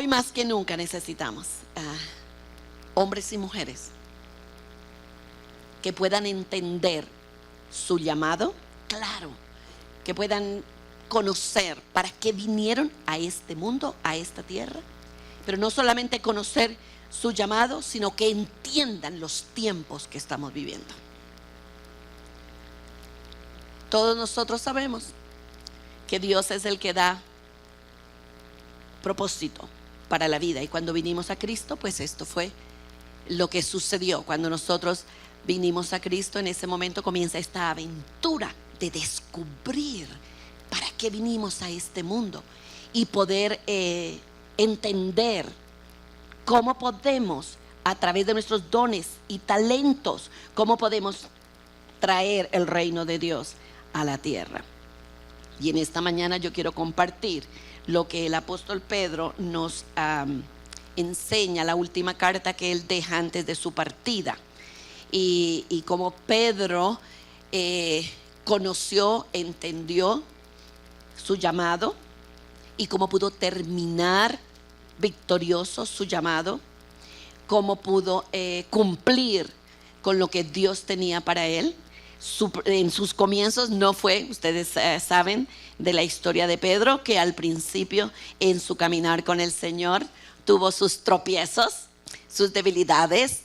Hoy más que nunca necesitamos hombres y mujeres que puedan entender su llamado, claro, que puedan conocer para qué vinieron a este mundo, a esta tierra, pero no solamente conocer su llamado, sino que entiendan los tiempos que estamos viviendo. Todos nosotros sabemos que Dios es el que da propósito para la vida, y cuando vinimos a Cristo, pues esto fue lo que sucedió. Cuando nosotros vinimos a Cristo, en ese momento comienza esta aventura de descubrir para qué vinimos a este mundo y poder entender cómo podemos, a través de nuestros dones y talentos, cómo podemos traer el reino de Dios a la tierra. Y en esta mañana yo quiero compartir lo que el apóstol Pedro nos enseña, la última carta que él deja antes de su partida. Y como Pedro conoció, entendió su llamado y cómo pudo terminar victorioso su llamado, cómo pudo cumplir con lo que Dios tenía para él. En sus comienzos no fue, ustedes saben de la historia de Pedro, que al principio en su caminar con el Señor tuvo sus tropiezos, sus debilidades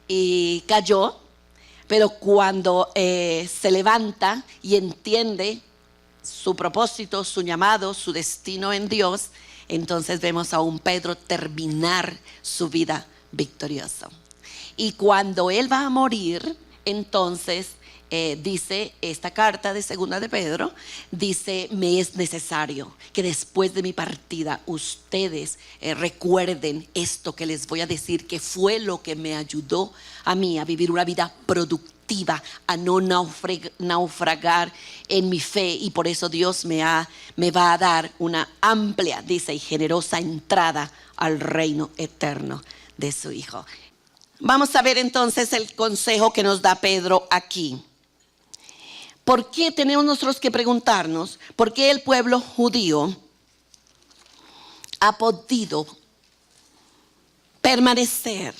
y cayó, pero cuando se levanta y entiende su propósito, su llamado, su destino en Dios, entonces vemos a un Pedro terminar su vida victorioso. Y cuando él va a morir, entonces dice esta carta de segunda de Pedro, dice: me es necesario que después de mi partida ustedes recuerden esto que les voy a decir, que fue lo que me ayudó a mí a vivir una vida productiva, a no naufragar en mi fe, y por eso Dios me va a dar una amplia, dice, y generosa entrada al reino eterno de su Hijo. Vamos a ver entonces el consejo que nos da Pedro aquí. ¿Por qué tenemos nosotros que preguntarnos por qué el pueblo judío ha podido permanecer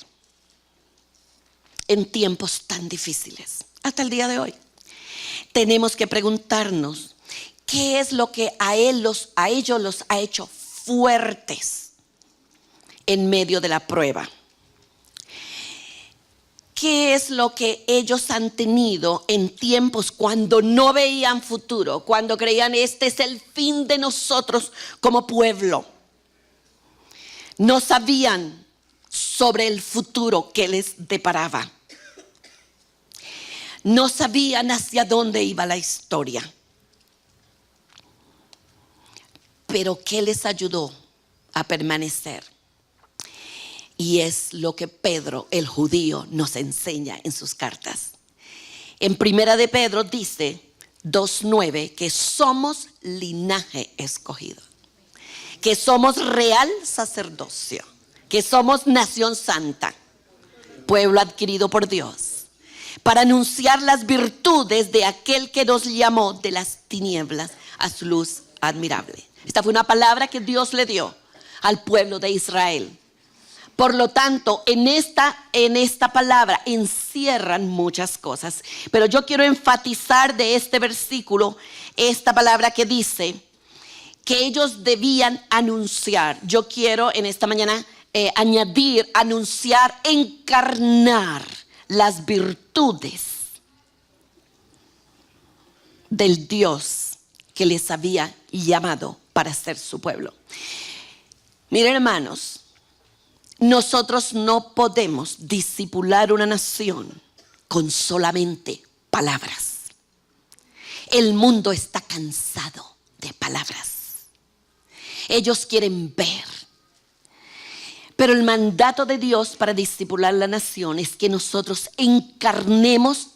en tiempos tan difíciles hasta el día de hoy? Tenemos que preguntarnos qué es lo que a ellos los ha hecho fuertes en medio de la prueba. ¿Qué es lo que ellos han tenido en tiempos cuando no veían futuro, cuando creían este es el fin de nosotros como pueblo? No sabían sobre el futuro que les deparaba. No sabían hacia dónde iba la historia. Pero ¿qué les ayudó a permanecer? Y es lo que Pedro, el judío, nos enseña en sus cartas. En primera de Pedro dice 2:9 que somos linaje escogido, que somos real sacerdocio, que somos nación santa, pueblo adquirido por Dios, para anunciar las virtudes de aquel que nos llamó de las tinieblas a su luz admirable. Esta fue una palabra que Dios le dio al pueblo de Israel. Por lo tanto, en esta palabra encierran muchas cosas. Pero yo quiero enfatizar de este versículo esta palabra que dice que ellos debían anunciar. Yo quiero en esta mañana añadir, anunciar, encarnar las virtudes del Dios que les había llamado para ser su pueblo. Miren, hermanos, nosotros no podemos discipular una nación con solamente palabras. El mundo está cansado de palabras. Ellos quieren ver. Pero el mandato de Dios para discipular la nación es que nosotros encarnemos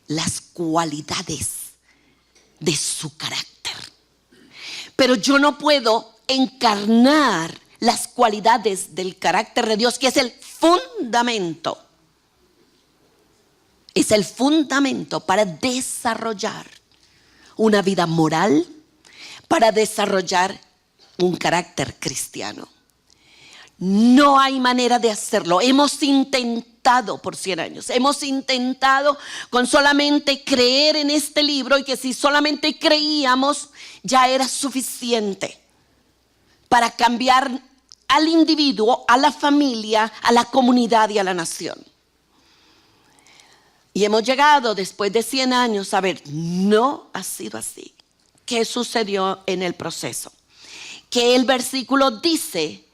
las cualidades de su carácter. Pero yo no puedo encarnar las cualidades del carácter de Dios, que es el fundamento. Es el fundamento para desarrollar una vida moral, para desarrollar un carácter cristiano. no hay manera de hacerlo. Hemos intentado por 100 años. Hemos intentado con solamente creer en este libro, y que si solamente creíamos ya era suficiente para cambiar al individuo, a la familia, a la comunidad y a la nación. Y hemos llegado después de 100 años a ver, no ha sido así. ¿Qué sucedió en el proceso? Que el versículo dice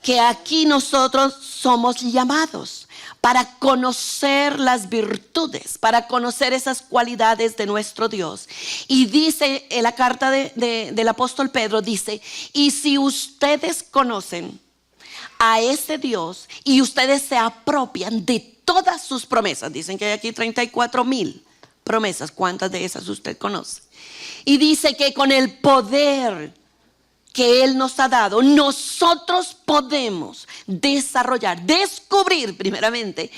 que aquí nosotros somos llamados para conocer las virtudes, para conocer esas cualidades de nuestro Dios. Y dice en la carta del apóstol Pedro, dice, y si ustedes conocen a ese Dios y ustedes se apropian de todas sus promesas, dicen que hay aquí 34,000 promesas, ¿cuántas de esas usted conoce? Y dice que con el poder que Él nos ha dado, nosotros podemos desarrollar, descubrir primeramente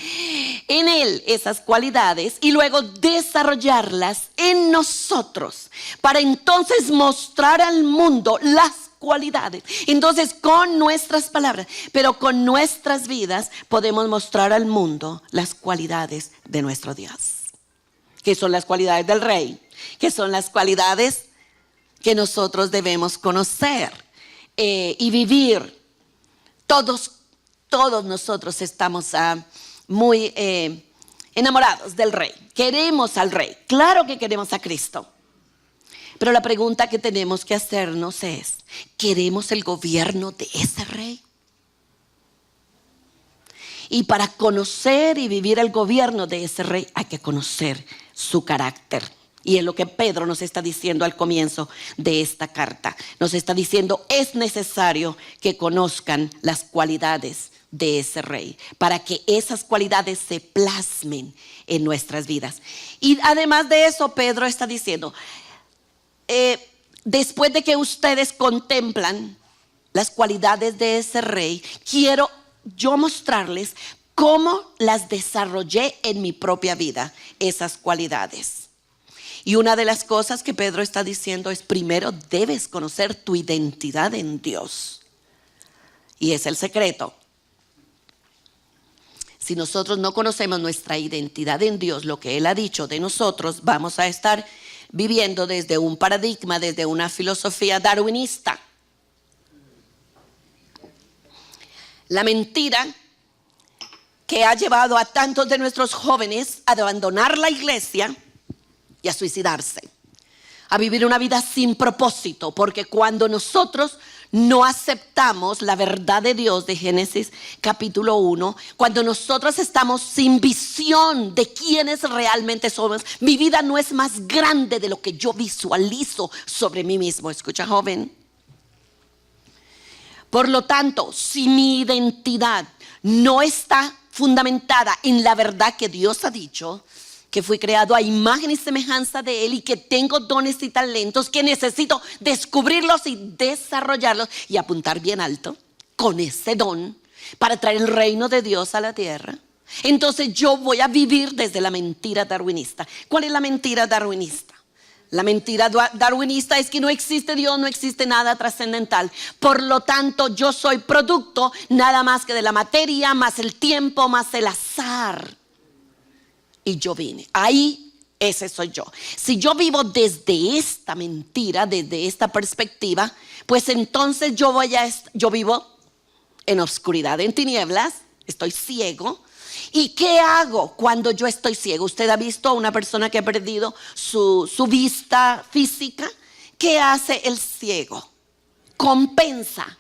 en Él esas cualidades y luego desarrollarlas en nosotros para entonces mostrar al mundo las cualidades. Entonces con nuestras palabras, pero con nuestras vidas podemos mostrar al mundo las cualidades de nuestro Dios. ¿Qué son las cualidades del Rey? ¿Qué son las cualidades que nosotros debemos conocer y vivir? Todos nosotros estamos muy enamorados del Rey. Queremos al Rey. Claro que queremos a Cristo. Pero la pregunta que tenemos que hacernos es, ¿queremos el gobierno de ese Rey? Y para conocer y vivir el gobierno de ese Rey hay que conocer su carácter. Y es lo que Pedro nos está diciendo al comienzo de esta carta. Nos está diciendo, es necesario que conozcan las cualidades de ese Rey, para que esas cualidades se plasmen en nuestras vidas. Y además de eso, Pedro está diciendo, después de que ustedes contemplan las cualidades de ese Rey, quiero yo mostrarles cómo las desarrollé en mi propia vida, esas cualidades. Y una de las cosas que Pedro está diciendo es, primero debes conocer tu identidad en Dios. Y es el secreto. Si nosotros no conocemos nuestra identidad en Dios, lo que Él ha dicho de nosotros, vamos a estar viviendo desde un paradigma, desde una filosofía darwinista. La mentira que ha llevado a tantos de nuestros jóvenes a abandonar la iglesia y a suicidarse, a vivir una vida sin propósito, porque cuando nosotros no aceptamos la verdad de Dios de Génesis capítulo 1, cuando nosotros estamos sin visión de quiénes realmente somos, mi vida no es más grande de lo que yo visualizo sobre mí mismo. Escucha, joven. Por lo tanto, si mi identidad no está fundamentada en la verdad que Dios ha dicho, que fui creado a imagen y semejanza de Él y que tengo dones y talentos que necesito descubrirlos y desarrollarlos y apuntar bien alto con ese don para traer el reino de Dios a la tierra, entonces yo voy a vivir desde la mentira darwinista. ¿Cuál es la mentira darwinista? La mentira darwinista es que no existe Dios, no existe nada trascendental. Por lo tanto, yo soy producto nada más que de la materia, más el tiempo, más el azar. Y yo vine. Ahí, ese soy yo. Si yo vivo desde esta mentira, desde esta perspectiva, pues entonces yo vivo en oscuridad, en tinieblas, estoy ciego. ¿Y qué hago cuando yo estoy ciego? Usted ha visto a una persona que ha perdido su vista física. ¿Qué hace el ciego? Compensa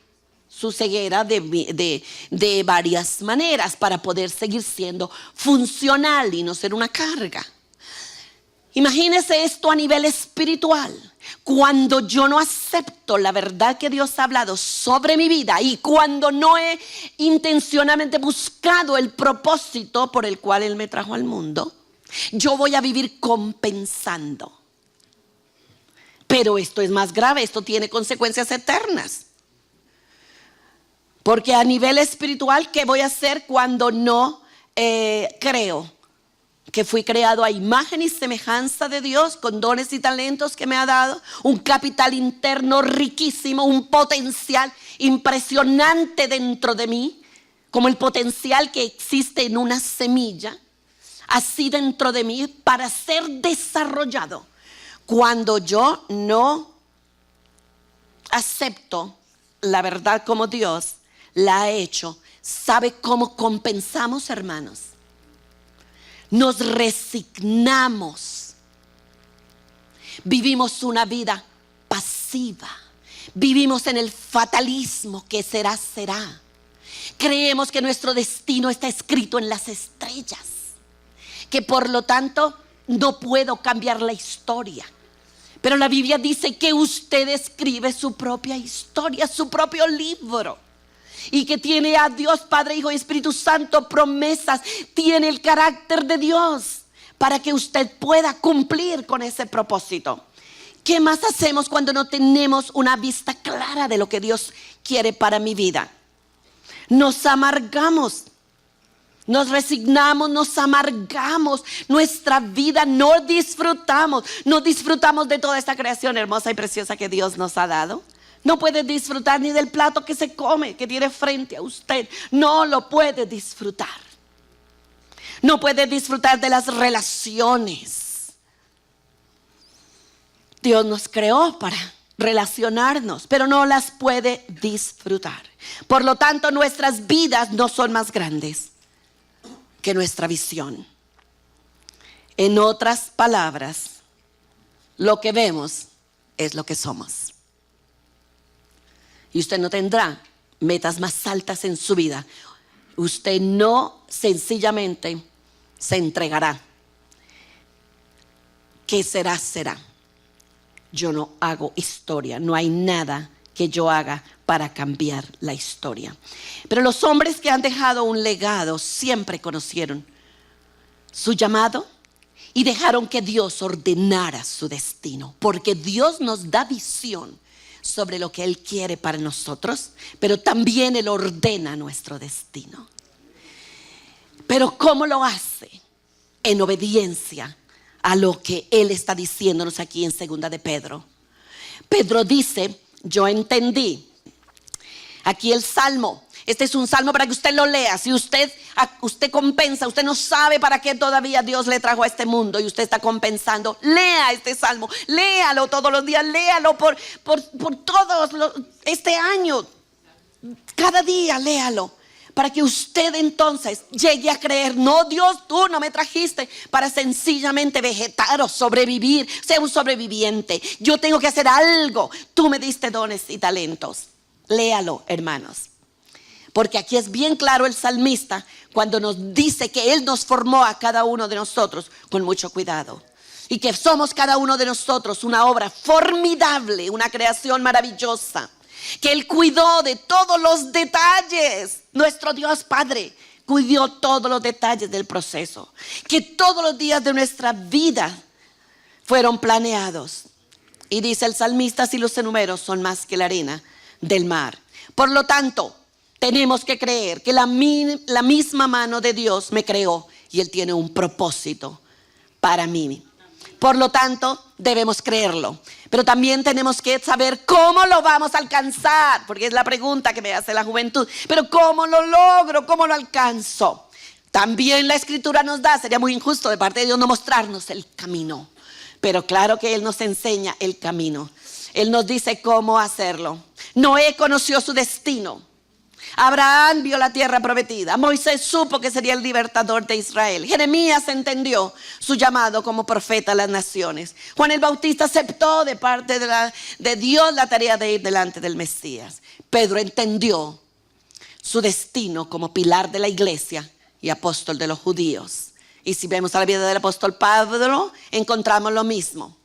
su ceguera de varias maneras para poder seguir siendo funcional y no ser una carga. Imagínese esto a nivel espiritual. Cuando yo no acepto la verdad que Dios ha hablado sobre mi vida y cuando no he intencionalmente buscado el propósito por el cual Él me trajo al mundo, yo voy a vivir compensando. Pero esto es más grave, esto tiene consecuencias eternas. Porque a nivel espiritual, ¿qué voy a hacer cuando no creo que fui creado a imagen y semejanza de Dios, con dones y talentos que me ha dado, un capital interno riquísimo, un potencial, impresionante dentro de mí, como el potencial que existe en una semilla, así dentro de mí para ser desarrollado. Cuando yo no acepto la verdad como Dios la ha hecho, ¿sabe cómo compensamos, hermanos? Nos resignamos. Vivimos una vida pasiva. Vivimos en el fatalismo, que será, será. Creemos que nuestro destino está escrito en las estrellas, que por lo tanto no puedo cambiar la historia. Pero la Biblia dice que usted escribe su propia historia, su propio libro. Y que tiene a Dios, Padre, Hijo y Espíritu Santo promesas. Tiene el carácter de Dios para que usted pueda cumplir con ese propósito. ¿Qué más hacemos cuando no tenemos una vista clara de lo que Dios quiere para mi vida? Nos amargamos. Nos resignamos, nos amargamos nuestra vida, no disfrutamos de toda esta creación hermosa y preciosa que Dios nos ha dado. No puede disfrutar ni del plato que se come, que tiene frente a usted. No lo puede disfrutar. No puede disfrutar de las relaciones. Dios nos creó para relacionarnos, pero no las puede disfrutar. Por lo tanto, nuestras vidas no son más grandes que nuestra visión. En otras palabras, lo que vemos es lo que somos. Y usted no tendrá metas más altas en su vida. Usted no sencillamente se entregará. ¿Qué será? Será. Yo no hago historia. No hay nada que yo haga para cambiar la historia. Pero los hombres que han dejado un legado siempre conocieron su llamado y dejaron que Dios ordenara su destino. Porque Dios nos da visión sobre lo que Él quiere para nosotros, pero también Él ordena nuestro destino. Pero ¿cómo lo hace? En obediencia a lo que Él está diciéndonos aquí en 2 de Pedro. Pedro dice: yo entendí. Aquí el salmo. Este es un salmo para que usted lo lea. Si usted compensa, usted no sabe para qué todavía Dios le trajo a este mundo y usted está compensando, lea este salmo, léalo todos los días, léalo por este año. Cada día léalo, para que usted entonces llegue a creer: no, Dios, tú no me trajiste para sencillamente vegetar o sobrevivir, ser un sobreviviente. Yo tengo que hacer algo. Tú me diste dones y talentos. Léalo, hermanos. Porque aquí es bien claro el salmista cuando nos dice que Él nos formó a cada uno de nosotros con mucho cuidado. Y que somos cada uno de nosotros una obra formidable, una creación maravillosa. Que Él cuidó de todos los detalles. Nuestro Dios Padre cuidó todos los detalles del proceso. Que todos los días de nuestra vida fueron planeados. Y dice el salmista: si los enumeros son más que la arena del mar. Por lo tanto, tenemos que creer que la misma mano de Dios me creó y Él tiene un propósito para mí. Por lo tanto, debemos creerlo. Pero también tenemos que saber cómo lo vamos a alcanzar, porque es la pregunta que me hace la juventud. Pero ¿cómo lo logro? ¿Cómo lo alcanzo? También la Escritura nos da, sería muy injusto de parte de Dios no mostrarnos el camino. Pero claro que Él nos enseña el camino. Él nos dice cómo hacerlo. Noé conoció su destino. Abraham vio la tierra prometida. Moisés supo que sería el libertador de Israel. Jeremías entendió su llamado como profeta a las naciones. Juan el Bautista aceptó de parte de Dios la tarea de ir delante del Mesías. Pedro entendió su destino como pilar de la iglesia y apóstol de los judíos. Y si vemos a la vida del apóstol Pablo, encontramos lo mismo.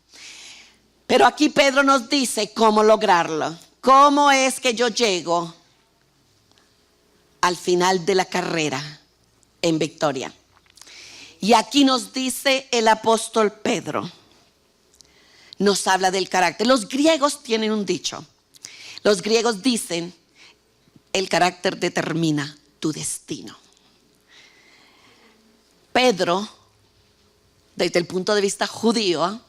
Pero aquí Pedro nos dice cómo lograrlo. ¿Cómo es que yo llego al final de la carrera en victoria? Y aquí nos dice el apóstol Pedro, nos habla del carácter. Los griegos tienen un dicho. Los griegos dicen: el carácter determina tu destino. Pedro, desde el punto de vista judío,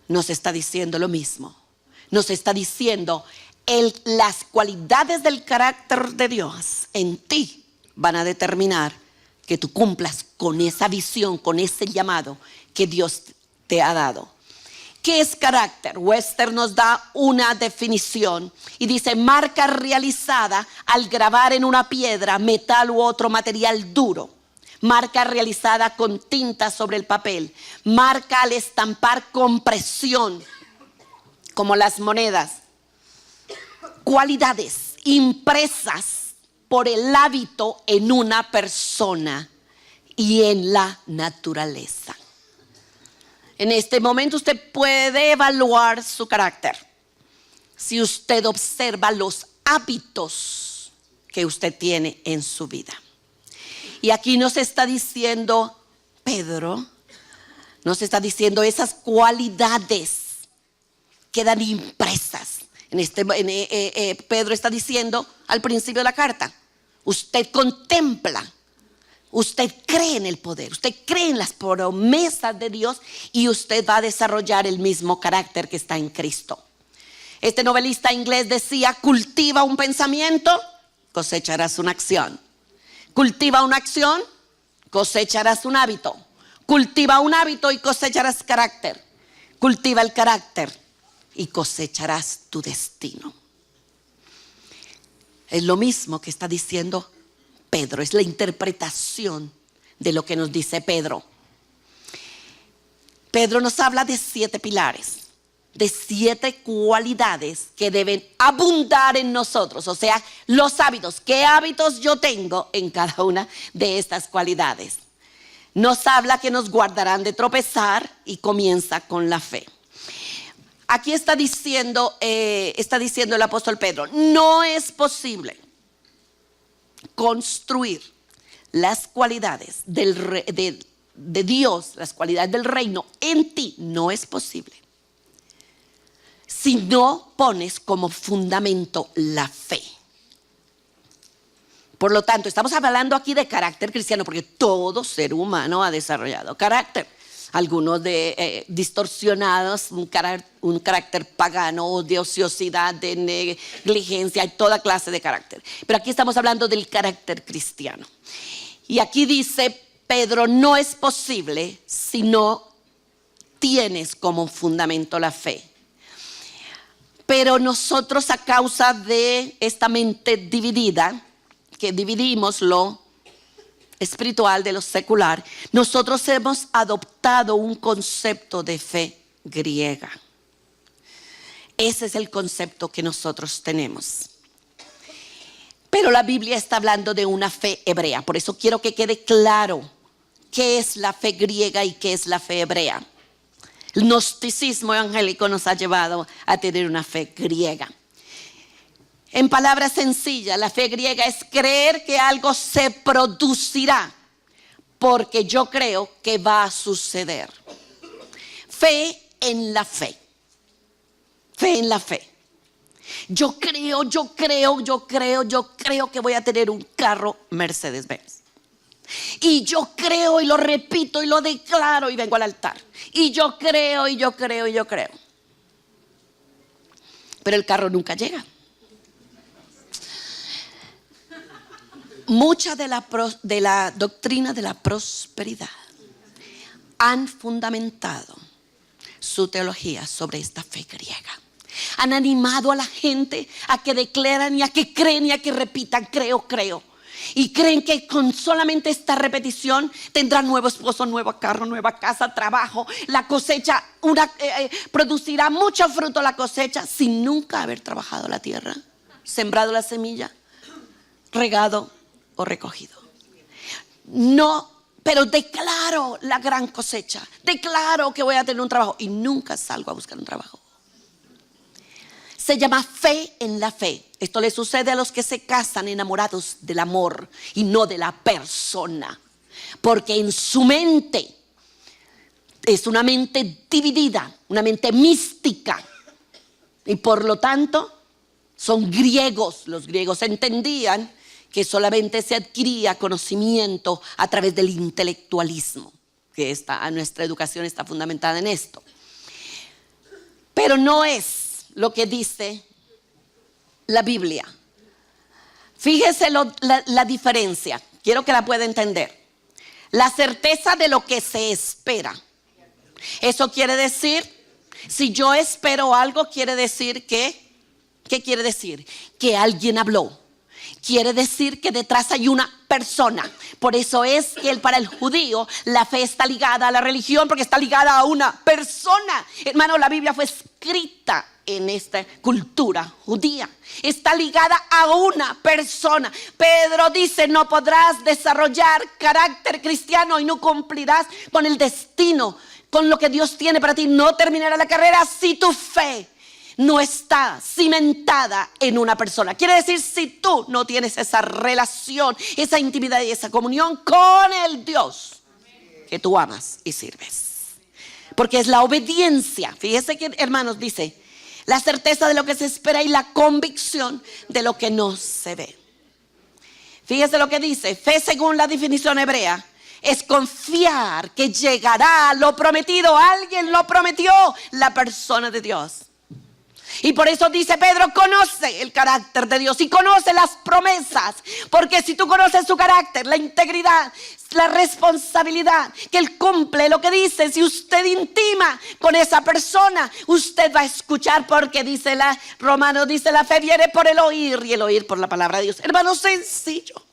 nos está diciendo lo mismo. Nos está diciendo: las cualidades del carácter de Dios en ti van a determinar que tú cumplas con esa visión, con ese llamado que Dios te ha dado. ¿Qué es carácter? Webster nos da una definición y dice: marca realizada al grabar en una piedra, metal u otro material duro. Marca realizada con tinta sobre el papel. Marca al estampar con presión, como las monedas. Cualidades impresas por el hábito en una persona y en la naturaleza. En este momento usted puede evaluar su carácter si usted observa los hábitos que usted tiene en su vida. Y aquí nos está diciendo Pedro, nos está diciendo esas cualidades quedan impresas. Pedro está diciendo al principio de la carta: usted contempla, usted cree en el poder, usted cree en las promesas de Dios y usted va a desarrollar el mismo carácter que está en Cristo. Este novelista inglés decía: cultiva un pensamiento, cosecharás una acción. Cultiva una acción, cosecharás un hábito. Cultiva un hábito y cosecharás carácter. Cultiva el carácter y cosecharás tu destino. Es lo mismo que está diciendo Pedro, es la interpretación de lo que nos dice Pedro. Pedro nos habla de 7 pilares, de 7 cualidades que deben abundar en nosotros. O sea, los hábitos. ¿Qué hábitos yo tengo en cada una de estas cualidades? Nos habla que nos guardarán de tropezar y comienza con la fe. Aquí está diciendo el apóstol Pedro: no es posible construir las cualidades de Dios, las cualidades del reino en ti. No es posible si no pones como fundamento la fe. Por lo tanto, estamos hablando aquí de carácter cristiano, porque todo ser humano ha desarrollado carácter. Algunos distorsionados, un carácter pagano o de ociosidad, de negligencia, hay toda clase de carácter. Pero aquí estamos hablando del carácter cristiano. Y aquí dice Pedro: no es posible si no tienes como fundamento la fe. Pero nosotros, a causa de esta mente dividida, que dividimos lo espiritual de lo secular, nosotros hemos adoptado un concepto de fe griega. Ese es el concepto que nosotros tenemos. Pero la Biblia está hablando de una fe hebrea. Por eso quiero que quede claro qué es la fe griega y qué es la fe hebrea. El gnosticismo evangélico nos ha llevado a tener una fe griega. En palabras sencillas, la fe griega es creer que algo se producirá porque yo creo que va a suceder. Fe en la fe. Fe en la fe. Yo creo que voy a tener un carro Mercedes-Benz. Y yo creo y lo repito y lo declaro y vengo al altar. Y yo creo. Pero el carro nunca llega. Mucha de la doctrina de la prosperidad han fundamentado su teología sobre esta fe griega. Han animado a la gente a que declaran y a que creen y a que repitan: creo. Y creen que con solamente esta repetición tendrán nuevo esposo, nuevo carro, nueva casa, trabajo. La cosecha producirá mucho fruto la cosecha sin nunca haber trabajado la tierra, sembrado la semilla, regado o recogido. No, pero declaro la gran cosecha. Declaro que voy a tener un trabajo y nunca salgo a buscar un trabajo. Se llama fe en la fe. Esto le sucede a los que se casan enamorados del amor y no de la persona. Porque en su mente es una mente dividida, una mente mística. Y por lo tanto son griegos. Los griegos entendían que solamente se adquiría conocimiento a través del intelectualismo, que nuestra educación está fundamentada en esto. Pero no es lo que dice la Biblia. Fíjese la diferencia. Quiero que la pueda entender. La certeza de lo que se espera. Eso quiere decir, si yo espero algo, quiere decir que, ¿qué quiere decir? Que alguien habló. Quiere decir que detrás hay una persona. Por eso es que para el judío la fe está ligada a la religión, porque está ligada a una persona. Hermano, la Biblia fue escrita en esta cultura judía. Está ligada a una persona. Pedro dice, no podrás desarrollar carácter cristiano y no cumplirás con el destino, con lo que Dios tiene para ti. No terminarás la carrera si tu fe no está cimentada en una persona. Quiere decir, si tú no tienes esa relación, esa intimidad y esa comunión con el Dios que tú amas y sirves. Porque es la obediencia. Fíjese que, hermanos, dice, la certeza de lo que se espera y la convicción de lo que no se ve. Fíjese lo que dice. Fe, según la definición hebrea, es confiar que llegará lo prometido. Alguien lo prometió, la persona de Dios. Y por eso dice Pedro, conoce el carácter de Dios y conoce las promesas. Porque si tú conoces su carácter, la integridad, la responsabilidad que Él cumple, lo que dice, si usted intima con esa persona, usted va a escuchar, porque dice Romano, dice, la fe viene por el oír y el oír por la palabra de Dios. Hermano, sencillo.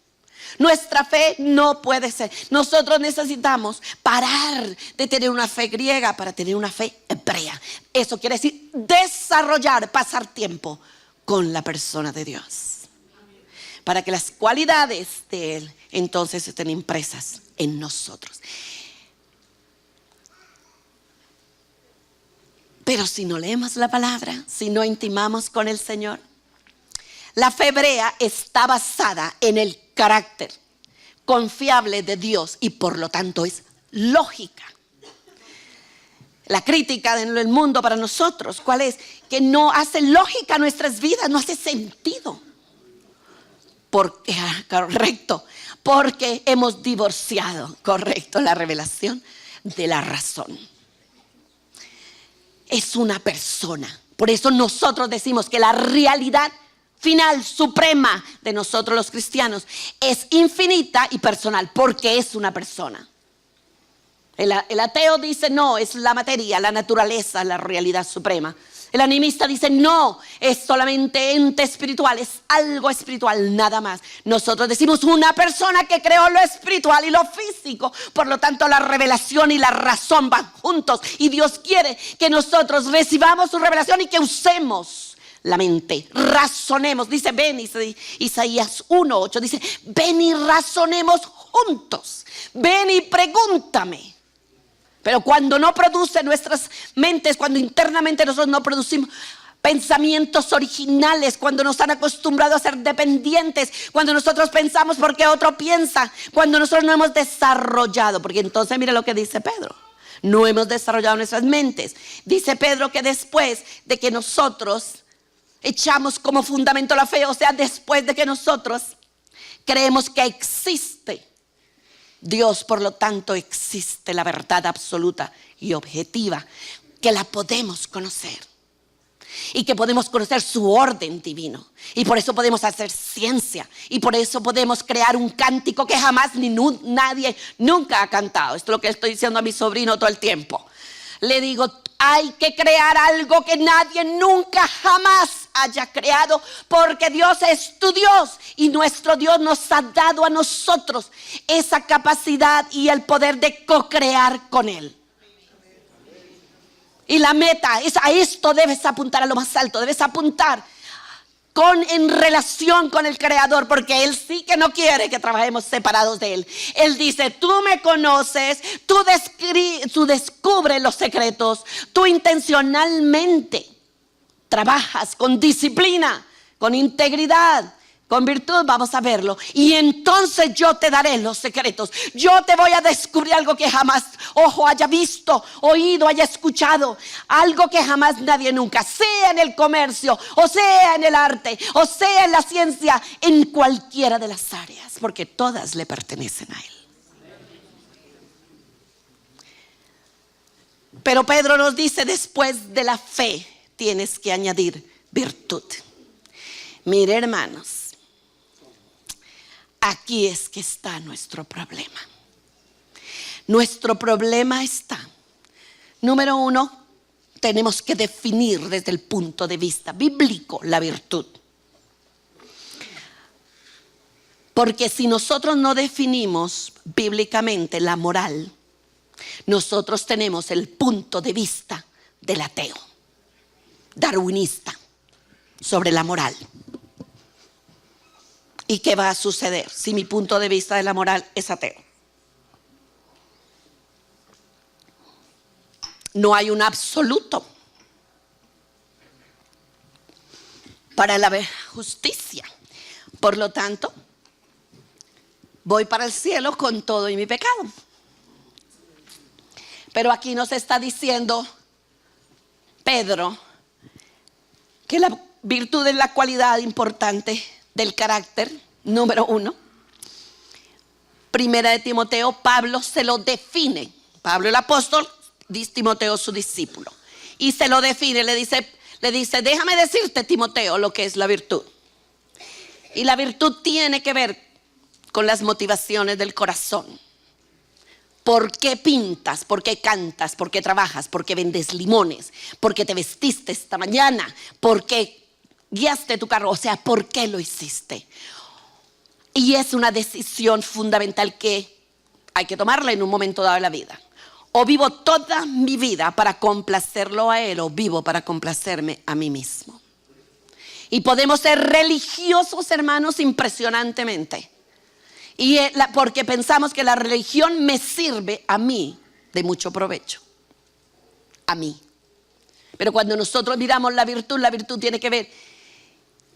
Nuestra fe no puede ser. Nosotros necesitamos parar de tener una fe griega para tener una fe hebrea. Eso quiere decir desarrollar, pasar tiempo con la persona de Dios, para que las cualidades de Él entonces estén impresas en nosotros. Pero si no leemos la palabra, si no intimamos con el Señor, la fe hebrea está basada en el carácter confiable de Dios y por lo tanto es lógica. La crítica del mundo para nosotros, ¿cuál es? Que no hace lógica nuestras vidas, no hace sentido. Correcto, porque hemos divorciado, correcto, la revelación de la razón. Es una persona. Por eso nosotros decimos que la realidad final, suprema de nosotros los cristianos es infinita y personal, porque es una persona. El ateo dice no, es la materia, la naturaleza, la realidad suprema. El animista dice no, es solamente ente espiritual, es algo espiritual, nada más. Nosotros decimos una persona que creó lo espiritual y lo físico. Por lo tanto, la revelación y la razón van juntos. Y Dios quiere que nosotros recibamos su revelación y que usemos la mente, razonemos. Dice, ven, Isaías 1:8 dice, ven y razonemos juntos. Ven y pregúntame. Pero cuando no produce nuestras mentes, cuando internamente nosotros no producimos pensamientos originales, cuando nos han acostumbrado a ser dependientes, cuando nosotros pensamos porque otro piensa, cuando nosotros no hemos desarrollado, porque entonces mire lo que dice Pedro, no hemos desarrollado nuestras mentes. Dice Pedro que después de que nosotros echamos como fundamento la fe, o sea, después de que nosotros creemos que existe Dios, por lo tanto existe la verdad absoluta y objetiva, que la podemos conocer y que podemos conocer su orden divino, y por eso podemos hacer ciencia, y por eso podemos crear un cántico que jamás nadie nunca ha cantado. Esto es lo que estoy diciendo a mi sobrino todo el tiempo. Le digo, hay que crear algo que nadie nunca jamás haya creado, porque Dios es tu Dios y nuestro Dios nos ha dado a nosotros esa capacidad y el poder de co-crear con Él. Y la meta es a esto, debes apuntar a lo más alto, debes apuntar en relación con el Creador, porque Él sí que no quiere que trabajemos separados de Él. Él dice, tú me conoces, tú descubres los secretos, tú intencionalmente trabajas con disciplina, con integridad, con virtud, vamos a verlo, y entonces yo te daré los secretos. Yo te voy a descubrir algo que jamás ojo haya visto, oído haya escuchado, algo que jamás nadie nunca, sea en el comercio, o sea en el arte, o sea en la ciencia, en cualquiera de las áreas, porque todas le pertenecen a Él. Pero Pedro nos dice, después de la fe tienes que añadir virtud. Mire, hermanos, aquí es que está nuestro problema. Nuestro problema está, número uno, tenemos que definir desde el punto de vista bíblico la virtud. Porque si nosotros no definimos bíblicamente la moral, nosotros tenemos el punto de vista del ateo, darwinista, sobre la moral. ¿Y qué va a suceder si mi punto de vista de la moral es ateo? No hay un absoluto para la justicia. Por lo tanto, voy para el cielo con todo y mi pecado. Pero aquí nos está diciendo Pedro que la virtud es la cualidad importante del carácter, número uno. Primera de Timoteo, Pablo se lo define. Pablo el apóstol, dice Timoteo su discípulo. Y se lo define, le dice, déjame decirte, Timoteo, lo que es la virtud. Y la virtud tiene que ver con las motivaciones del corazón. ¿Por qué pintas? ¿Por qué cantas? ¿Por qué trabajas? ¿Por qué vendes limones? ¿Por qué te vestiste esta mañana? ¿Por qué guiaste tu carro? O sea, ¿por qué lo hiciste? Y es una decisión fundamental que hay que tomarla en un momento dado de la vida. O vivo toda mi vida para complacerlo a Él, o vivo para complacerme a mí mismo. Y podemos ser religiosos, hermanos, impresionantemente. Y porque pensamos que la religión me sirve a mí de mucho provecho. A mí. Pero cuando nosotros miramos la virtud tiene que ver,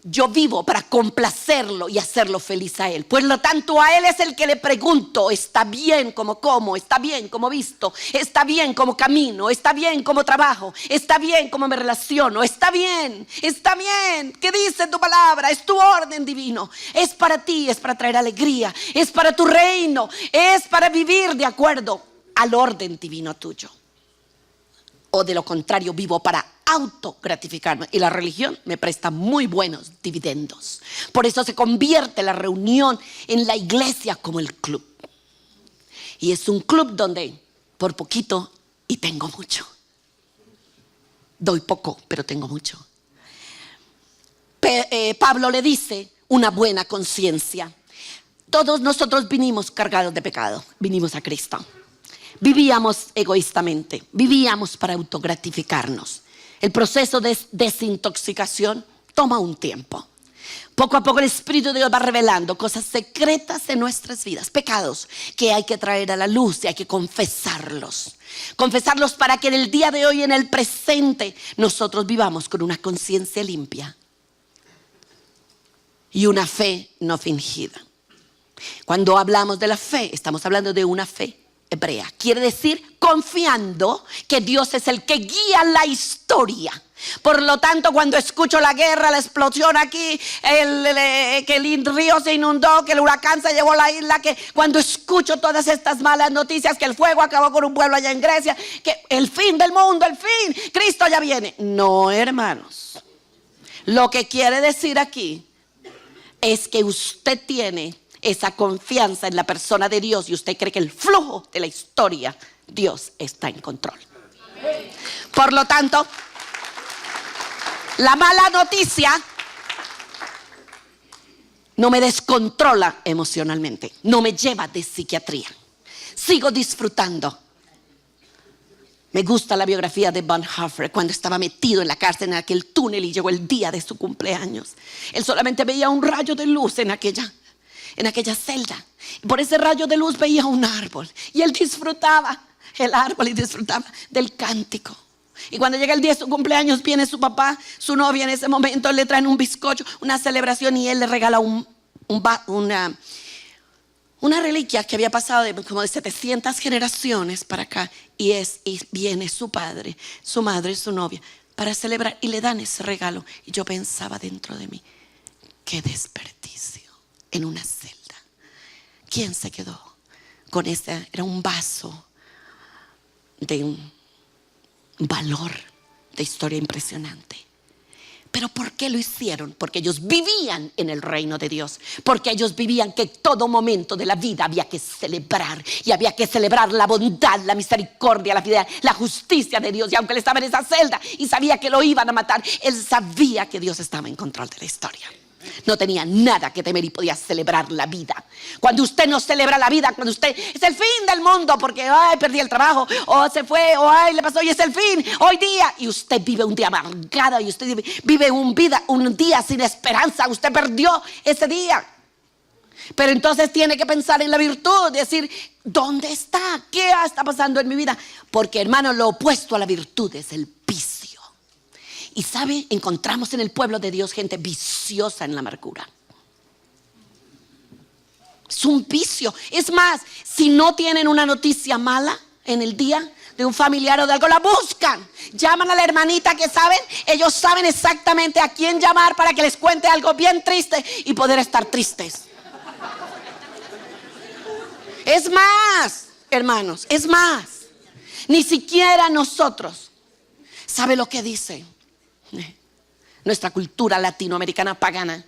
yo vivo para complacerlo y hacerlo feliz a Él. Por lo tanto, a Él es el que le pregunto, ¿está bien como como? ¿Está bien como visto? ¿Está bien como camino? ¿Está bien como trabajo? ¿Está bien como me relaciono? ¿Está bien? ¿Está bien? ¿Qué dice tu palabra? Es tu orden divino. Es para ti, es para traer alegría, es para tu reino, es para vivir de acuerdo al orden divino tuyo. O de lo contrario, vivo para autogratificarme. Y la religión me presta muy buenos dividendos. Por eso se convierte la reunión en la iglesia como el club. Y es un club donde por poquito y tengo mucho. Doy poco, pero tengo mucho. Pablo le dice una buena conciencia. Todos nosotros vinimos cargados de pecado. Vinimos a Cristo. Vivíamos egoístamente, vivíamos para autogratificarnos. El proceso de desintoxicación toma un tiempo. Poco a poco el Espíritu de Dios va revelando cosas secretas de nuestras vidas, pecados que hay que traer a la luz y hay que confesarlos. Confesarlos para que en el día de hoy, en el presente, nosotros vivamos con una conciencia limpia y una fe no fingida. Cuando hablamos de la fe, estamos hablando de una fe hebrea. Quiere decir confiando que Dios es el que guía la historia. Por lo tanto, cuando escucho la guerra, la explosión aquí, que el río se inundó, que el huracán se llevó la isla, que cuando escucho todas estas malas noticias, que el fuego acabó con un pueblo allá en Grecia, que el fin del mundo, el fin, Cristo ya viene. No, hermanos. Lo que quiere decir aquí es que usted tiene esa confianza en la persona de Dios y usted cree que el flujo de la historia, Dios está en control. Por lo tanto, la mala noticia no me descontrola emocionalmente, no me lleva de psiquiatría. Sigo disfrutando. Me gusta la biografía de Bonhoeffer cuando estaba metido en la cárcel en aquel túnel y llegó el día de su cumpleaños. Él solamente veía un rayo de luz en aquella celda. Y por ese rayo de luz veía un árbol. Y él disfrutaba el árbol y disfrutaba del cántico. Y cuando llega el día de su cumpleaños, viene su papá, su novia en ese momento, le traen un bizcocho, una celebración, y él le regala una reliquia que había pasado de como de 700 generaciones para acá. Y viene su padre, su madre, su novia para celebrar y le dan ese regalo. Y yo pensaba dentro de mí, qué desperdicio en una celda. ¿Quién se quedó con ese? Era un vaso de un valor de historia impresionante. ¿Pero por qué lo hicieron? Porque ellos vivían en el reino de Dios. Porque ellos vivían que todo momento de la vida había que celebrar. Y había que celebrar la bondad, la misericordia, la fidelidad, la justicia de Dios. Y aunque él estaba en esa celda y sabía que lo iban a matar, él sabía que Dios estaba en control de la historia. No tenía nada que temer y podía celebrar la vida. Cuando usted no celebra la vida, cuando usted es el fin del mundo porque ay, perdí el trabajo, o se fue, o ay, le pasó y es el fin, hoy día, y usted vive un día amargado y usted vive un día sin esperanza, usted perdió ese día. Pero entonces tiene que pensar en la virtud, decir, ¿dónde está? ¿Qué está pasando en mi vida? Porque, hermano, lo opuesto a la virtud es el vicio. Y sabe, encontramos en el pueblo de Dios gente viciosa en la amargura. Es un vicio. Es más, si no tienen una noticia mala en el día de un familiar o de algo, la buscan. Llaman a la hermanita que saben. Ellos saben exactamente a quién llamar para que les cuente algo bien triste y poder estar tristes. Es más, hermanos, es más. Ni siquiera nosotros. ¿Sabe lo que dice nuestra cultura latinoamericana pagana?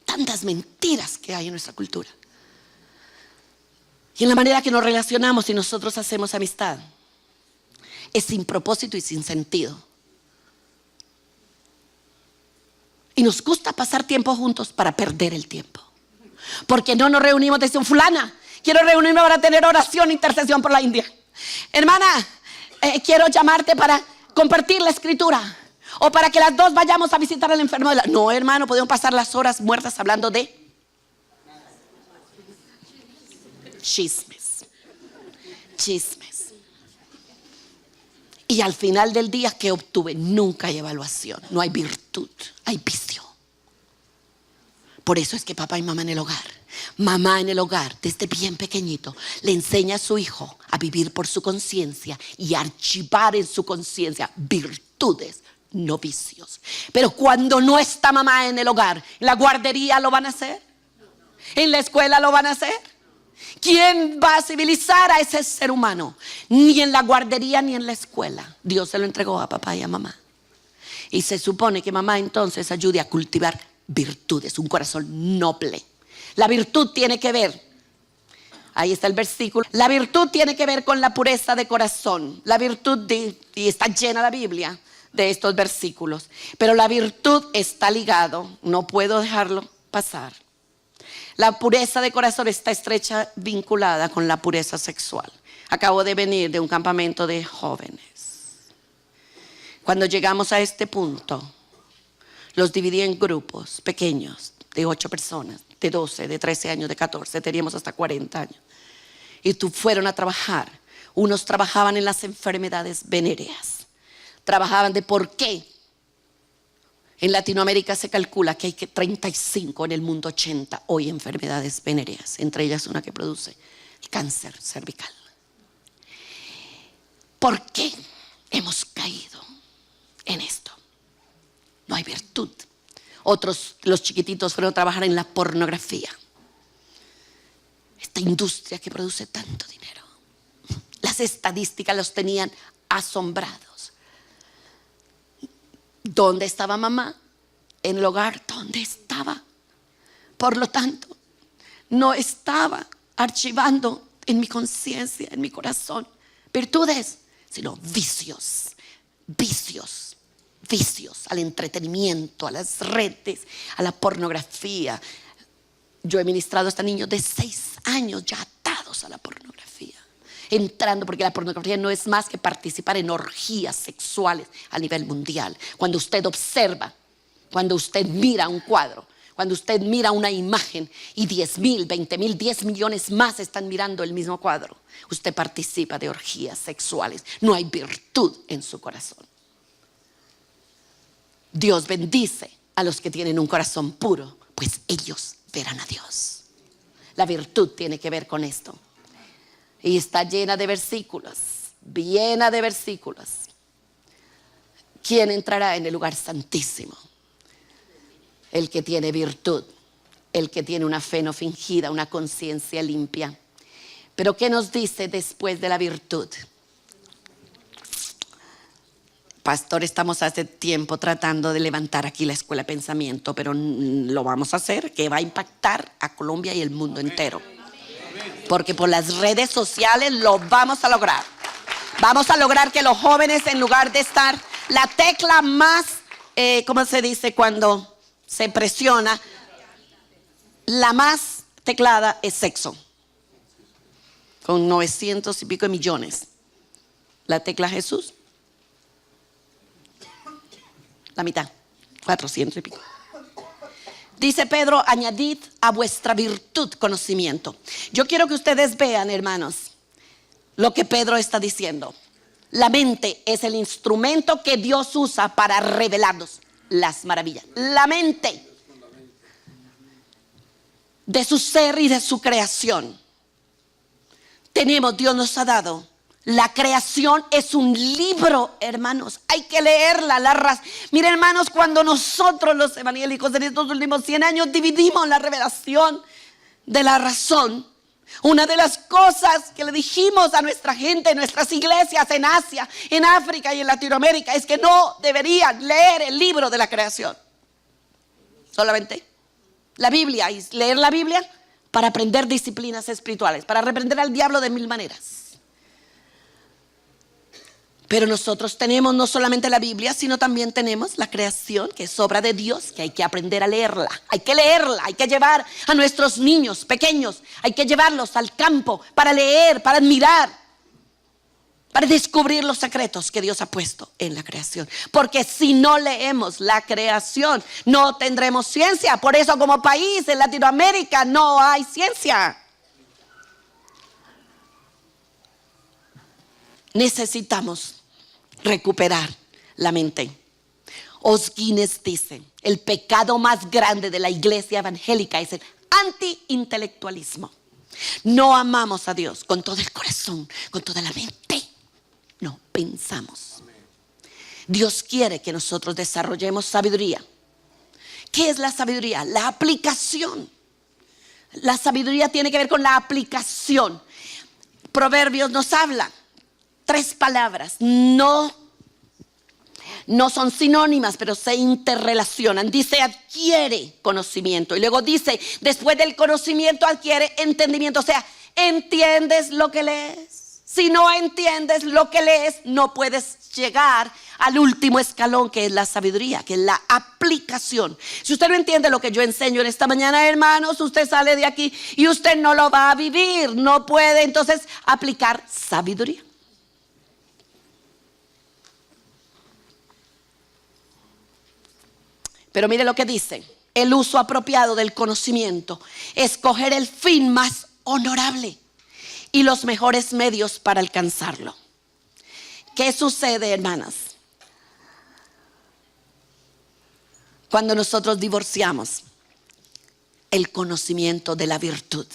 Tantas mentiras que hay en nuestra cultura. Y en la manera que nos relacionamos y nosotros hacemos amistad es sin propósito y sin sentido. Y nos gusta pasar tiempo juntos para perder el tiempo. Porque no nos reunimos, dice fulana, quiero reunirme para tener oración e intercesión por la India. Hermana, quiero llamarte para compartir la escritura. O para que las dos vayamos a visitar al enfermo. No, hermano, podemos pasar las horas muertas hablando de chismes. Y al final del día, ¿qué obtuve? Nunca hay evaluación, no hay virtud, hay vicio. Por eso es que papá y mamá en el hogar, mamá en el hogar, desde bien pequeñito, le enseña a su hijo a vivir por su conciencia y a archivar en su conciencia virtudes, no vicios. Pero cuando no está mamá en el hogar, ¿en la guardería lo van a hacer? ¿En la escuela lo van a hacer? ¿Quién va a civilizar a ese ser humano? Ni en la guardería ni en la escuela. Dios se lo entregó a papá y a mamá. Y se supone que mamá entonces ayude a cultivar virtudes, un corazón noble. La virtud tiene que ver, ahí está el versículo, la virtud tiene que ver con la pureza de corazón. La virtud, y está llena la Biblia de estos versículos, pero la virtud está ligado, no puedo dejarlo pasar. La pureza de corazón está estrecha vinculada con la pureza sexual. Acabo de venir de un campamento de jóvenes. Cuando llegamos a este punto, los dividí en grupos pequeños de 8 personas, de 12, de 13 años, de 14, teníamos hasta 40 años. Y fueron a trabajar. Unos trabajaban en las enfermedades venéreas. Trabajaban de por qué. En Latinoamérica se calcula que hay 35, en el mundo 80 hoy enfermedades venéreas, entre ellas una que produce el cáncer cervical. ¿Por qué hemos caído en esto? No hay virtud. Otros, los chiquititos, fueron a trabajar en la pornografía. Esta industria que produce tanto dinero. Las estadísticas los tenían asombrados. ¿Dónde estaba mamá? En el hogar. ¿Dónde estaba? Por lo tanto, no estaba archivando en mi conciencia, en mi corazón, virtudes, sino vicios al entretenimiento, a las redes, a la pornografía. Yo he ministrado hasta niños de 6 años ya atados a la pornografía, entrando, porque la pornografía no es más que participar en orgías sexuales a nivel mundial. Cuando usted observa, cuando usted mira un cuadro, cuando usted mira una imagen y 10,000, 20,000, 10 millones más están mirando el mismo cuadro, usted participa de orgías sexuales. No hay virtud en su corazón. Dios bendice a los que tienen un corazón puro, pues ellos verán a Dios. La virtud tiene que ver con esto. Y está llena de versículos, llena de versículos. ¿Quién entrará en el lugar santísimo? El que tiene virtud, el que tiene una fe no fingida, una conciencia limpia. Pero ¿qué nos dice después de la virtud? Pastor, estamos hace tiempo tratando de levantar aquí la escuela de pensamiento, pero lo vamos a hacer, que va a impactar a Colombia y el mundo entero. Porque por las redes sociales lo vamos a lograr. Vamos a lograr que los jóvenes, en lugar de estar la tecla más, ¿cómo se dice cuando se presiona? La más teclada es sexo, con 900 y pico de millones. La tecla Jesús, la mitad, 400 y pico. Dice Pedro, añadid a vuestra virtud conocimiento. Yo quiero que ustedes vean, hermanos, lo que Pedro está diciendo. La mente es el instrumento que Dios usa para revelarnos las maravillas. La mente de su ser y de su creación. Dios nos ha dado. La creación es un libro, hermanos. Hay que leerla. Miren, hermanos, cuando nosotros los evangélicos en estos últimos 100 años dividimos la revelación de la razón, una de las cosas que le dijimos a nuestra gente en nuestras iglesias en Asia, en África y en Latinoamérica es que no deberían leer el libro de la creación. Solamente la Biblia, y leer la Biblia para aprender disciplinas espirituales, para reprender al diablo de 1000 maneras. Pero nosotros tenemos no solamente la Biblia, sino también tenemos la creación, que es obra de Dios, que hay que aprender a leerla. Hay que leerla, hay que llevar a nuestros niños pequeños, hay que llevarlos al campo para leer, para admirar, para descubrir los secretos que Dios ha puesto en la creación. Porque si no leemos la creación, no tendremos ciencia. Por eso, como país en Latinoamérica no hay ciencia. Necesitamos recuperar la mente. Os Guinness dice, el pecado más grande de la iglesia evangélica es el anti-intelectualismo. No amamos a Dios con todo el corazón, con toda la mente. No, pensamos. Dios quiere que nosotros desarrollemos sabiduría. ¿Qué es la sabiduría? La aplicación. La sabiduría tiene que ver con la aplicación. Proverbios nos habla 3 palabras, no son sinónimas, pero se interrelacionan. Dice, adquiere conocimiento. Y luego dice, después del conocimiento adquiere entendimiento. O sea, ¿entiendes lo que lees? Si no entiendes lo que lees, no puedes llegar al último escalón, que es la sabiduría, que es la aplicación. Si usted no entiende lo que yo enseño en esta mañana, hermanos, usted sale de aquí y usted no lo va a vivir. No puede entonces aplicar sabiduría. Pero mire lo que dice, el uso apropiado del conocimiento, escoger el fin más honorable y los mejores medios para alcanzarlo. ¿Qué sucede, hermanas? Cuando nosotros divorciamos el conocimiento de la virtud,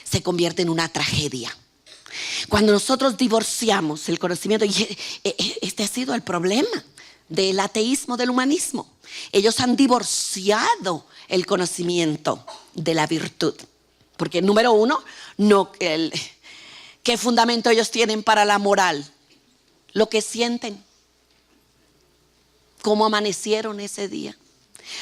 se convierte en una tragedia. Cuando nosotros divorciamos el conocimiento, y este ha sido el problema del ateísmo, del humanismo. Ellos han divorciado el conocimiento de la virtud. Porque número uno, ¿qué fundamento ellos tienen para la moral? Lo que sienten. ¿Cómo amanecieron ese día?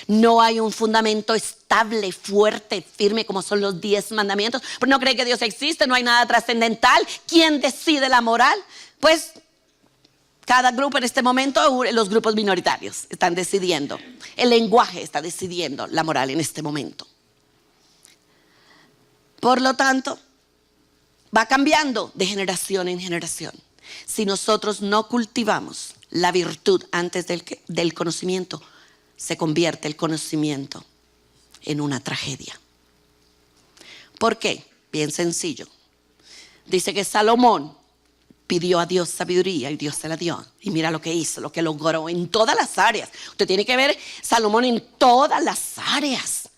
No hay un fundamento estable, fuerte, firme, como son los 10 mandamientos. Pero no cree que Dios existe, no hay nada trascendental. ¿Quién decide la moral? Pues cada grupo en este momento, los grupos minoritarios están decidiendo. El lenguaje está decidiendo la moral en este momento. Por lo tanto, va cambiando de generación en generación. Si nosotros no cultivamos la virtud antes del conocimiento, se convierte el conocimiento en una tragedia. ¿Por qué? Bien sencillo. Dice que Salomón pidió a Dios sabiduría y Dios se la dio. Y mira lo que hizo, lo que logró en todas las áreas. Usted tiene que ver Salomón en todas las áreas,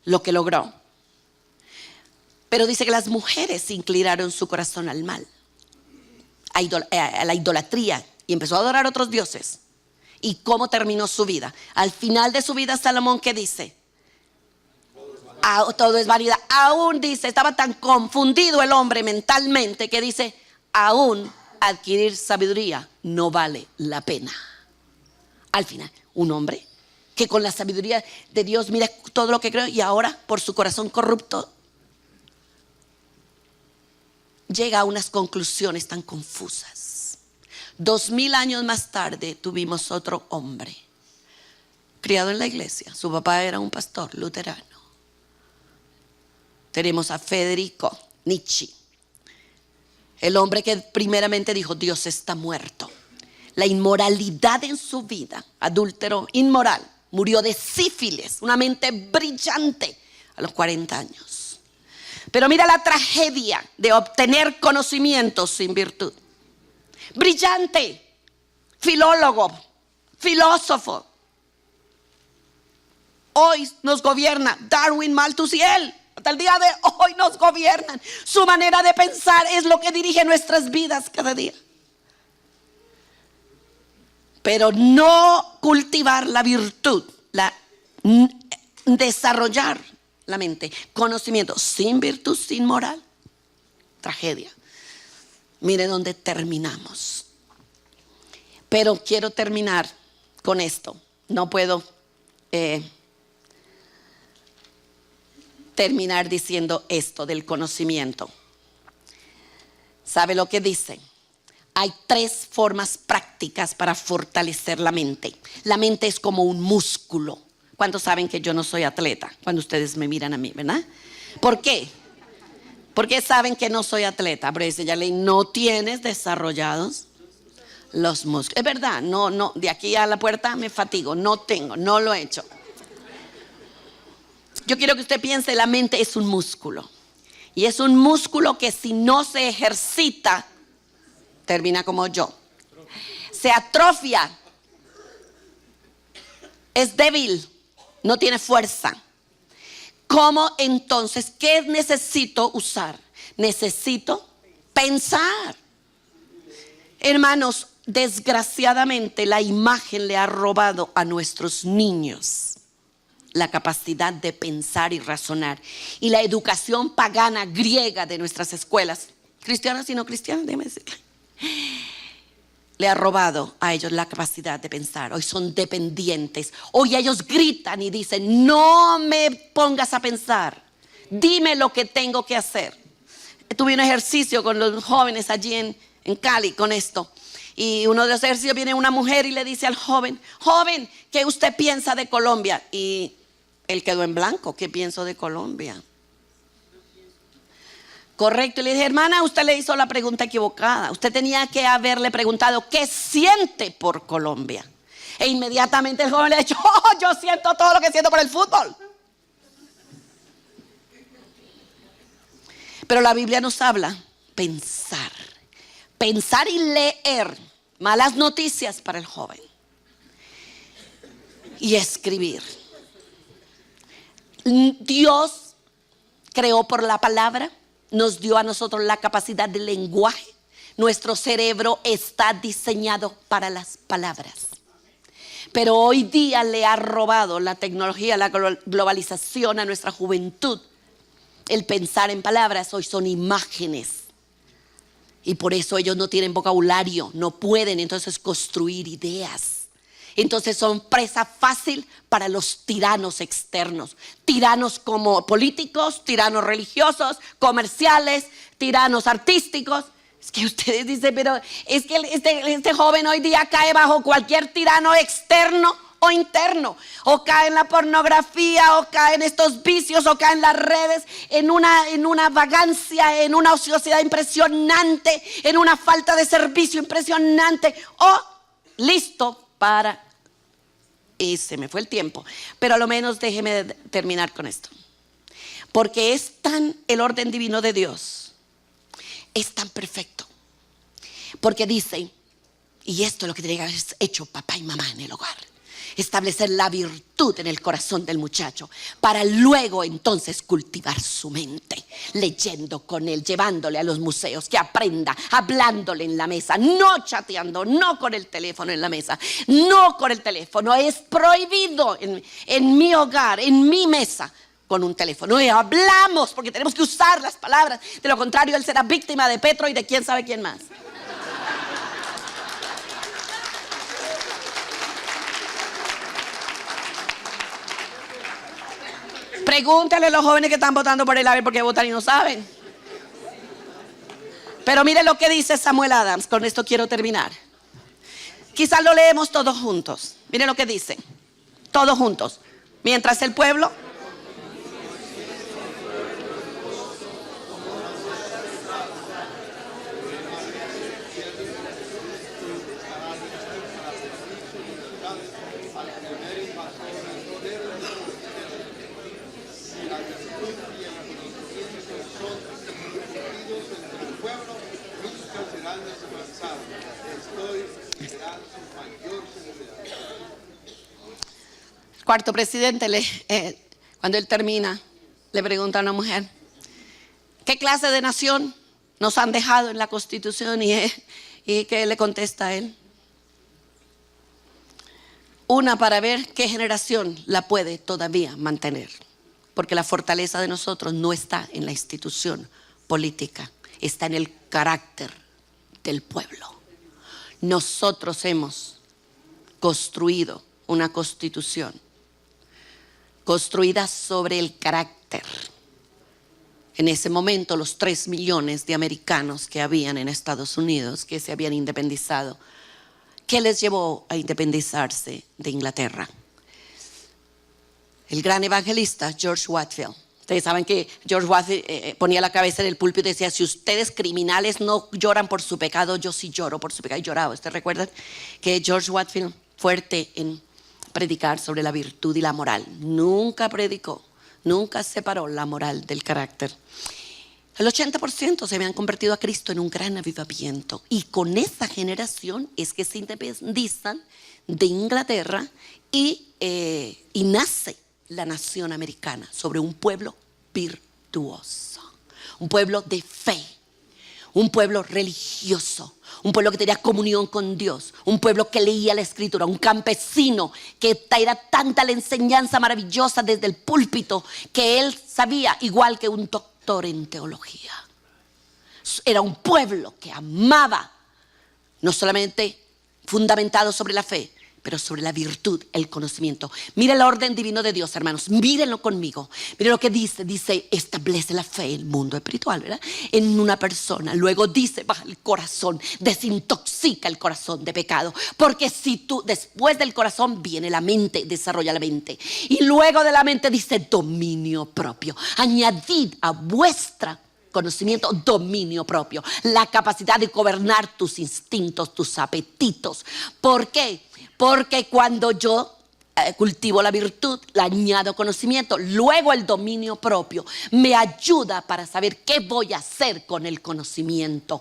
lo que logró. Pero dice que las mujeres inclinaron su corazón al mal, a la idolatría, y empezó a adorar a otros dioses. ¿Y cómo terminó su vida? Al final de su vida, Salomón, ¿qué dice? Todo es vanidad. Aún dice, estaba tan confundido el hombre mentalmente que dice, aún adquirir sabiduría no vale la pena. Al final, un hombre que con la sabiduría de Dios mira todo lo que creó y ahora por su corazón corrupto llega a unas conclusiones tan confusas. 2000 años más tarde tuvimos otro hombre criado en la iglesia. Su papá era un pastor luterano. Tenemos a Federico Nietzsche, el hombre que primeramente dijo: Dios está muerto. La inmoralidad en su vida, adúltero, inmoral, murió de sífilis, una mente brillante a los 40 años. Pero mira la tragedia de obtener conocimientos sin virtud. Brillante, filólogo, filósofo. Hoy nos gobierna Darwin, Malthus y él. Hasta el día de hoy nos gobiernan. Su manera de pensar es lo que dirige nuestras vidas cada día. Pero no cultivar la virtud, desarrollar la mente, conocimiento sin virtud, sin moral, tragedia. Mire dónde terminamos. Pero quiero terminar con esto. No puedo terminar diciendo esto del conocimiento. ¿Sabe lo que dice? Hay 3 formas prácticas para fortalecer la mente. La mente es como un músculo. ¿Cuántos saben que yo no soy atleta? Cuando ustedes me miran a mí, ¿verdad? ¿Por qué? Porque saben que no soy atleta. Pero dice Yalene, no tienes desarrollados los músculos. Es verdad, no, de aquí a la puerta me fatigo. No lo he hecho. Yo quiero que usted piense, la mente es un músculo. Y es un músculo que si no se ejercita, termina como yo. Se atrofia. Es débil. No tiene fuerza. ¿Cómo entonces? ¿Qué necesito usar? Necesito pensar. Hermanos, desgraciadamente la imagen le ha robado a nuestros niños la capacidad de pensar y razonar. Y la educación pagana griega de nuestras escuelas, cristianas y no cristianas, déjeme decirle, le ha robado a ellos la capacidad de pensar. Hoy son dependientes. Hoy ellos gritan y dicen: no me pongas a pensar, dime lo que tengo que hacer. Tuve un ejercicio con los jóvenes allí en Cali con esto. Y uno de los ejercicios, viene una mujer y le dice al joven: joven, ¿qué usted piensa de Colombia? Y él quedó en blanco. ¿Qué pienso de Colombia? Correcto. Y le dije: hermana, usted le hizo la pregunta equivocada. Usted tenía que haberle preguntado qué siente por Colombia. E inmediatamente el joven le ha dicho: oh, yo siento todo lo que siento por el fútbol. Pero la Biblia nos habla pensar y leer. Malas noticias para el joven. Y escribir. Dios creó por la palabra, nos dio a nosotros la capacidad de lenguaje. Nuestro cerebro está diseñado para las palabras. Pero hoy día le ha robado la tecnología, la globalización a nuestra juventud. El pensar en palabras, hoy son imágenes. Y por eso ellos no tienen vocabulario, no pueden entonces construir ideas. Entonces son presa fácil para los tiranos externos. Tiranos como políticos, tiranos religiosos, comerciales, tiranos artísticos. Es que ustedes dicen, pero es que este joven hoy día cae bajo cualquier tirano externo o interno. O cae en la pornografía, o cae en estos vicios, o cae en las redes, en una vagancia, en una ociosidad impresionante, en una falta de servicio impresionante. O listo para... Y se me fue el tiempo, pero a lo menos déjeme terminar con esto. Porque es tan el orden divino de Dios, es tan perfecto. Porque dice, y esto es lo que tiene que haber hecho papá y mamá en el hogar: establecer la virtud en el corazón del muchacho, para luego entonces cultivar su mente, leyendo con él, llevándole a los museos, que aprenda, hablándole en la mesa, no chateando, no con el teléfono en la mesa, no con el teléfono. Es prohibido en mi hogar, en mi mesa, con un teléfono. Y hablamos porque tenemos que usar las palabras, de lo contrario él será víctima de Petro y de quién sabe quién más. Pregúntale a los jóvenes que están votando por él a ver por qué votan y no saben. Pero mire lo que dice Samuel Adams. Con esto quiero terminar. Quizás lo leemos todos juntos. Mire lo que dice. Todos juntos. Mientras el pueblo... Cuarto presidente, cuando él termina, le pregunta a una mujer: ¿qué clase de nación nos han dejado en la Constitución? ¿Y qué le contesta a él? Una para ver qué generación la puede todavía mantener. Porque la fortaleza de nosotros no está en la institución política, está en el carácter del pueblo. Nosotros hemos construido una constitución construida sobre el carácter. En ese momento los 3 millones de americanos que habían en Estados Unidos, que se habían independizado, ¿qué les llevó a independizarse de Inglaterra? El gran evangelista George Whitefield. Ustedes saben que George Whitefield ponía la cabeza en el púlpito y decía: si ustedes criminales no lloran por su pecado, yo sí lloro por su pecado. Y lloraba. ¿Ustedes recuerdan que George Whitefield, fuerte en predicar sobre la virtud y la moral, nunca predicó, nunca separó la moral del carácter? El 80% se habían convertido a Cristo en un gran avivamiento. Y con esa generación es que se independizan de Inglaterra y nace la nación americana sobre un pueblo virtuoso, un pueblo de fe, un pueblo religioso, un pueblo que tenía comunión con Dios, un pueblo que leía la escritura, un campesino que era tanta la enseñanza maravillosa desde el púlpito que él sabía igual que un doctor en teología. Era un pueblo que amaba, no solamente fundamentado sobre la fe, pero sobre la virtud, el conocimiento. Mire el orden divino de Dios, hermanos. Mírenlo conmigo. Mire lo que dice. Dice: establece la fe en el mundo espiritual, ¿verdad? En una persona. Luego dice: baja el corazón, desintoxica el corazón de pecado. Porque si tú, después del corazón viene la mente, desarrolla la mente. Y luego de la mente dice: dominio propio. Añadid a vuestra conocimiento, dominio propio, la capacidad de gobernar tus instintos, tus apetitos. ¿Por qué? Porque cuando yo cultivo la virtud, le añado conocimiento, luego el dominio propio me ayuda para saber qué voy a hacer con el conocimiento.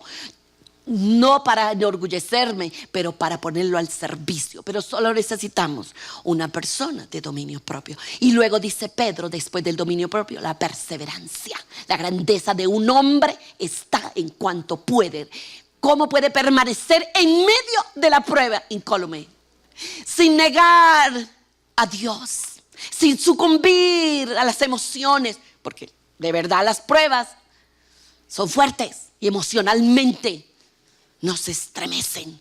No para enorgullecerme, pero para ponerlo al servicio. Pero solo necesitamos una persona de dominio propio. Y luego dice Pedro, después del dominio propio, la perseverancia. La grandeza de un hombre está en cuanto puede. ¿Cómo puede permanecer en medio de la prueba incólume? Sin negar a Dios, sin sucumbir a las emociones. Porque de verdad las pruebas son fuertes y emocionalmente nos estremecen.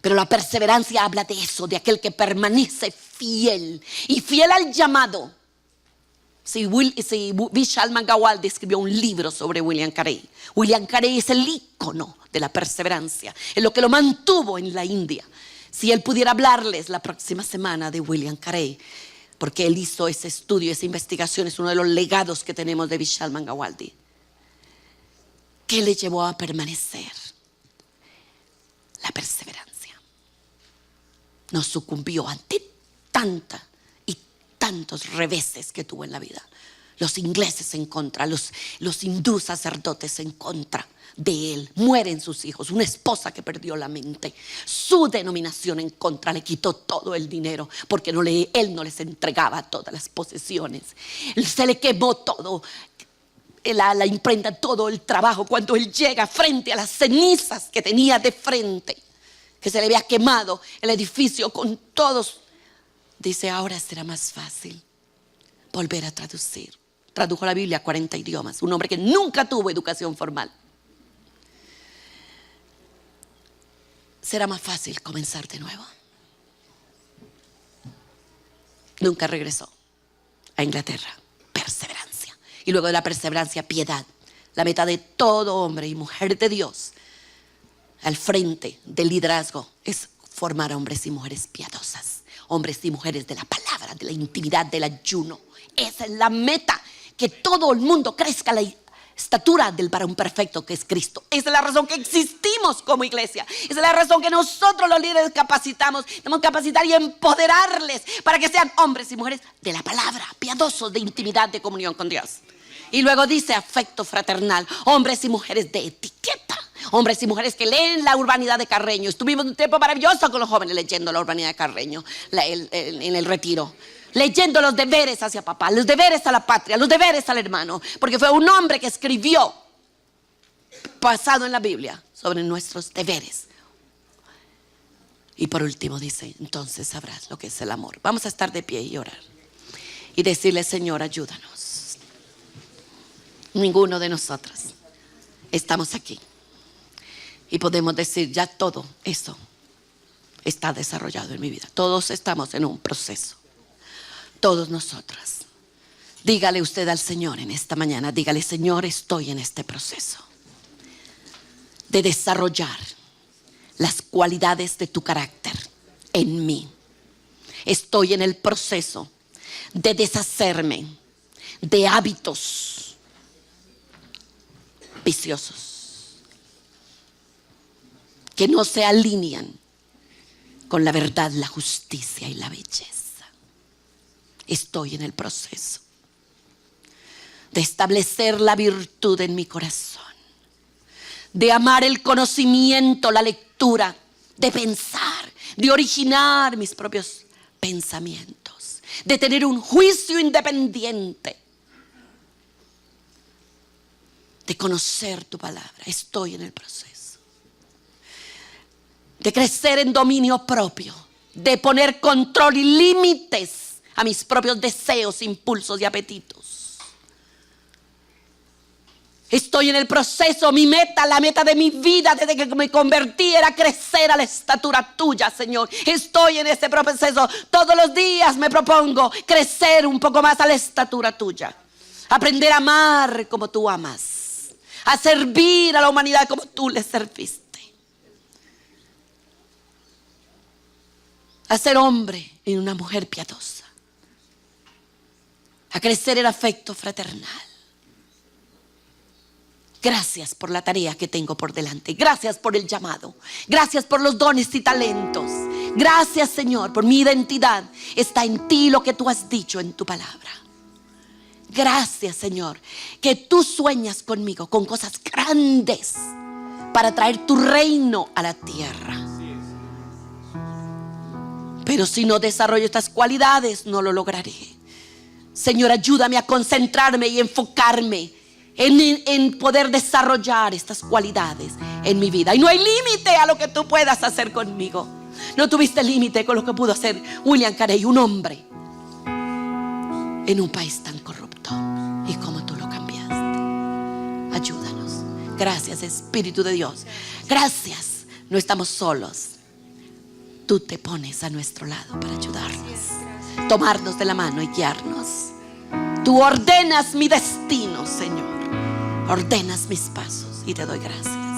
Pero la perseverancia habla de eso, de aquel que permanece fiel y fiel al llamado. Vishal Mangalwal escribió un libro sobre William Carey. William Carey es el ícono de la perseverancia, es lo que lo mantuvo en la India. Si él pudiera hablarles la próxima semana de William Carey, porque él hizo ese estudio, esa investigación, es uno de los legados que tenemos de Vishal Mangalwal. ¿Qué le llevó a permanecer? La perseverancia. No sucumbió ante tanta y tantos reveses que tuvo en la vida. Los ingleses en contra, los hindú sacerdotes en contra de él. Mueren sus hijos, una esposa que perdió la mente. Su denominación en contra le quitó todo el dinero porque él no les entregaba todas las posesiones. Se le quemó todo. La imprenta, todo el trabajo, cuando él llega frente a las cenizas que tenía de frente, que se le había quemado el edificio con todos, dice: ahora será más fácil volver a traducir. Tradujo la Biblia a 40 idiomas, un hombre que nunca tuvo educación formal. Será más fácil comenzar de nuevo. Nunca regresó a Inglaterra. Perseveró. Y luego de la perseverancia, piedad. La meta de todo hombre y mujer de Dios al frente del liderazgo es formar hombres y mujeres piadosas, hombres y mujeres de la palabra, de la intimidad, del ayuno. Esa es la meta, que todo el mundo crezca a la estatura del varón perfecto que es Cristo. Esa es la razón que existimos como iglesia. Esa es la razón que nosotros los líderes capacitamos. Debemos capacitar y empoderarles para que sean hombres y mujeres de la palabra, piadosos, de intimidad, de comunión con Dios. Y luego dice afecto fraternal, hombres y mujeres de etiqueta, hombres y mujeres que leen la urbanidad de Carreño. Estuvimos un tiempo maravilloso con los jóvenes leyendo la urbanidad de Carreño en el retiro, leyendo los deberes hacia papá, los deberes a la patria, los deberes al hermano, porque fue un hombre que escribió, basado en la Biblia, sobre nuestros deberes. Y por último dice, entonces sabrás lo que es el amor. Vamos a estar de pie y orar y decirle: Señor, ayúdanos. Ninguno de nosotros estamos aquí y podemos decir, ya todo eso está desarrollado en mi vida. Todos estamos en un proceso, todos nosotros. Dígale usted al Señor en esta mañana, dígale: Señor, estoy en este proceso de desarrollar las cualidades de tu carácter en mí. Estoy en el proceso de deshacerme de hábitos viciosos que no se alinean con la verdad, la justicia y la belleza. Estoy en el proceso de establecer la virtud en mi corazón, de amar el conocimiento, la lectura, de pensar, de originar mis propios pensamientos, de tener un juicio independiente, de conocer tu palabra. Estoy en el proceso de crecer en dominio propio, de poner control y límites a mis propios deseos, impulsos y apetitos. Estoy en el proceso, mi meta, la meta de mi vida desde que me convertí era crecer a la estatura tuya, Señor. Estoy en ese proceso. Todos los días me propongo crecer un poco más a la estatura tuya. Aprender a amar como tú amas, a servir a la humanidad como tú le serviste, a ser hombre y una mujer piadosa, a crecer en afecto fraternal. Gracias por la tarea que tengo por delante. Gracias por el llamado. Gracias por los dones y talentos. Gracias, Señor, por mi identidad. Está en ti lo que tú has dicho en tu palabra. Gracias, Señor, que tú sueñas conmigo con cosas grandes para traer tu reino a la tierra. Pero si no desarrollo estas cualidades, no lo lograré. Señor, ayúdame a concentrarme y enfocarme en poder desarrollar estas cualidades en mi vida. Y no hay límite a lo que tú puedas hacer conmigo. No tuviste límite con lo que pudo hacer William Carey, un hombre en un país tan corrupto, y cómo tú lo cambiaste. Ayúdanos. Gracias, Espíritu de Dios. Gracias. No estamos solos. Tú te pones a nuestro lado para ayudarnos, tomarnos de la mano y guiarnos. Tú ordenas mi destino, Señor. Ordenas mis pasos y te doy gracias.